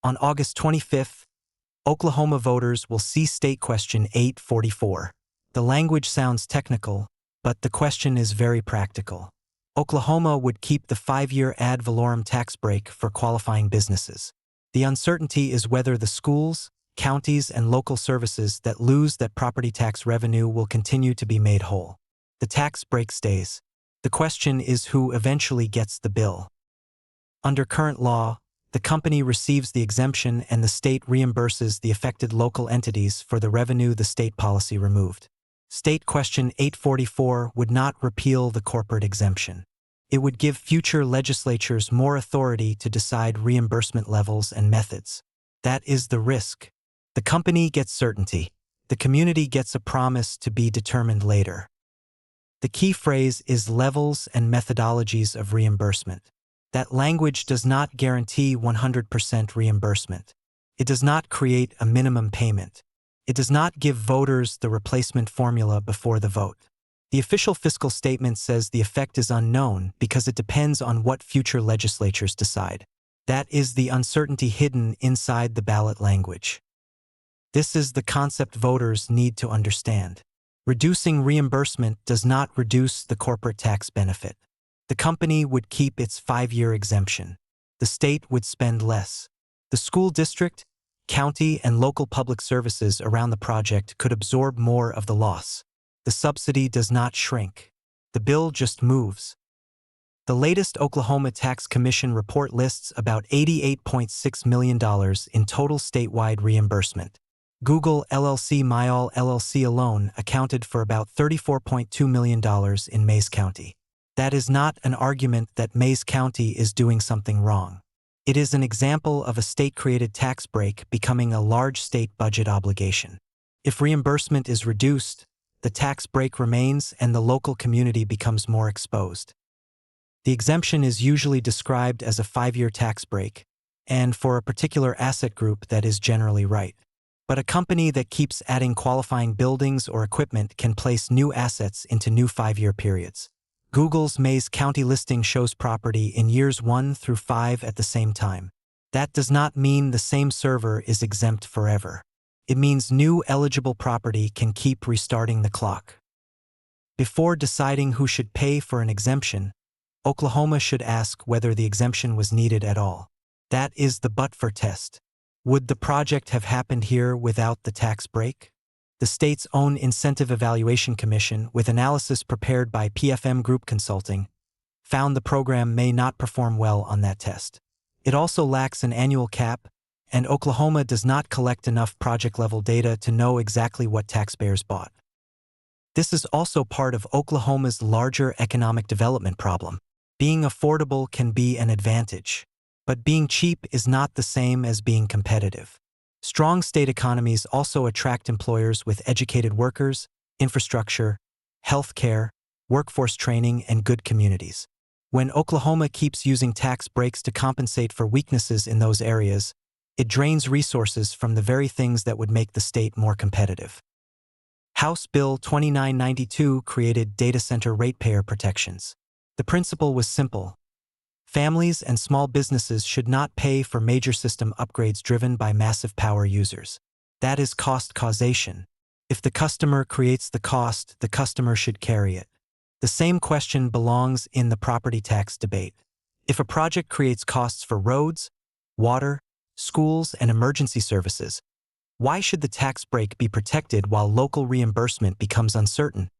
On August 25th, Oklahoma voters will see State Question 844. The language sounds technical, but the question is very practical. Oklahoma would keep the 5-year ad valorem tax break for qualifying businesses. The uncertainty is whether the schools, counties, and local services that lose that property tax revenue will continue to be made whole. The tax break stays. The question is who eventually gets the bill. Under current law, the company receives the exemption and the state reimburses the affected local entities for the revenue the state policy removed. State Question 844 would not repeal the corporate exemption. It would give future legislatures more authority to decide reimbursement levels and methods. That is the risk. The company gets certainty. The community gets a promise to be determined later. The key phrase is levels and methodologies of reimbursement. That language does not guarantee 100% reimbursement. It does not create a minimum payment. It does not give voters the replacement formula before the vote. The official fiscal statement says the effect is unknown because it depends on what future legislatures decide. That is the uncertainty hidden inside the ballot language. This is the concept voters need to understand. Reducing reimbursement does not reduce the corporate tax benefit. The company would keep its 5-year exemption. The state would spend less. The school district, county, and local public services around the project could absorb more of the loss. The subsidy does not shrink. The bill just moves. The latest Oklahoma Tax Commission report lists about $88.6 million in total statewide reimbursement. Google LLC Myall LLC alone accounted for about $34.2 million in Mays County. That is not an argument that Mays County is doing something wrong. It is an example of a state-created tax break becoming a large state budget obligation. If reimbursement is reduced, the tax break remains and the local community becomes more exposed. The exemption is usually described as a 5-year tax break, and for a particular asset group that is generally right. But a company that keeps adding qualifying buildings or equipment can place new assets into new 5-year periods. Google's Mays County listing shows property in years 1 through 5 at the same time. That does not mean the same server is exempt forever. It means new eligible property can keep restarting the clock. Before deciding who should pay for an exemption, Oklahoma should ask whether the exemption was needed at all. That is the but-for test. Would the project have happened here without the tax break? The state's own Incentive Evaluation Commission, with analysis prepared by PFM Group Consulting, found the program may not perform well on that test. It also lacks an annual cap, and Oklahoma does not collect enough project-level data to know exactly what taxpayers bought. This is also part of Oklahoma's larger economic development problem. Being affordable can be an advantage, but being cheap is not the same as being competitive. Strong state economies also attract employers with educated workers, infrastructure, health care, workforce training, and good communities. When Oklahoma keeps using tax breaks to compensate for weaknesses in those areas, it drains resources from the very things that would make the state more competitive. House Bill 2992 created data center ratepayer protections. The principle was simple. Families and small businesses should not pay for major system upgrades driven by massive power users. That is cost causation. If the customer creates the cost, the customer should carry it. The same question belongs in the property tax debate. If a project creates costs for roads, water, schools, and emergency services, why should the tax break be protected while local reimbursement becomes uncertain?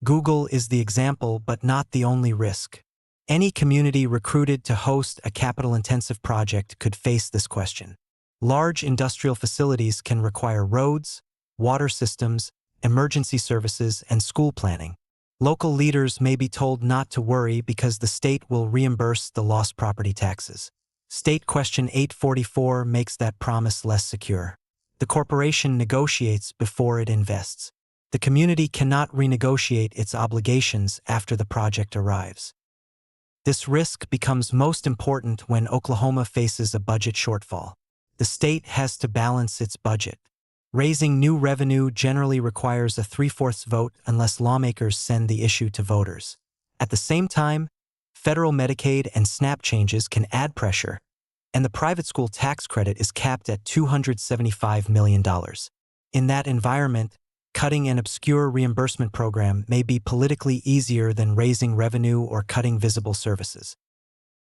Google is the example, but not the only risk. Any community recruited to host a capital-intensive project could face this question. Large industrial facilities can require roads, water systems, emergency services, and school planning. Local leaders may be told not to worry because the state will reimburse the lost property taxes. State Question 844 makes that promise less secure. The corporation negotiates before it invests. The community cannot renegotiate its obligations after the project arrives. This risk becomes most important when Oklahoma faces a budget shortfall. The state has to balance its budget. Raising new revenue generally requires a 3/4 vote unless lawmakers send the issue to voters. At the same time, federal Medicaid and SNAP changes can add pressure. and the private school tax credit is capped at $275 million. In that environment, cutting an obscure reimbursement program may be politically easier than raising revenue or cutting visible services.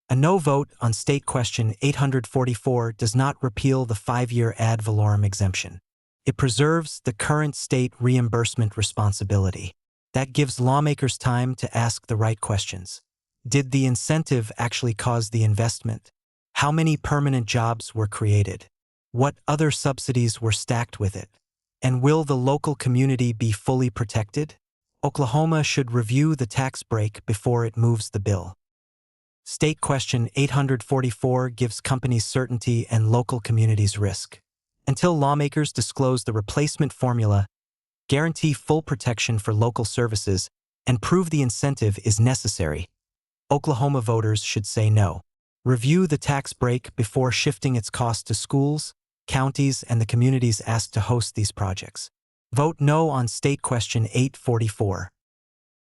A no vote on State Question 844 does not repeal the 5-year ad valorem exemption. It preserves the current state reimbursement responsibility. That gives lawmakers time to ask the right questions. Did the incentive actually cause the investment? How many permanent jobs were created? What other subsidies were stacked with it? And will the local community be fully protected? Oklahoma should review the tax break before it moves the bill. State Question 844 gives companies certainty and local communities risk. Until lawmakers disclose the replacement formula, guarantee full protection for local services, and prove the incentive is necessary, Oklahoma voters should say no. Review the tax break before shifting its cost to schools, counties, and the communities asked to host these projects. Vote no on State Question 844.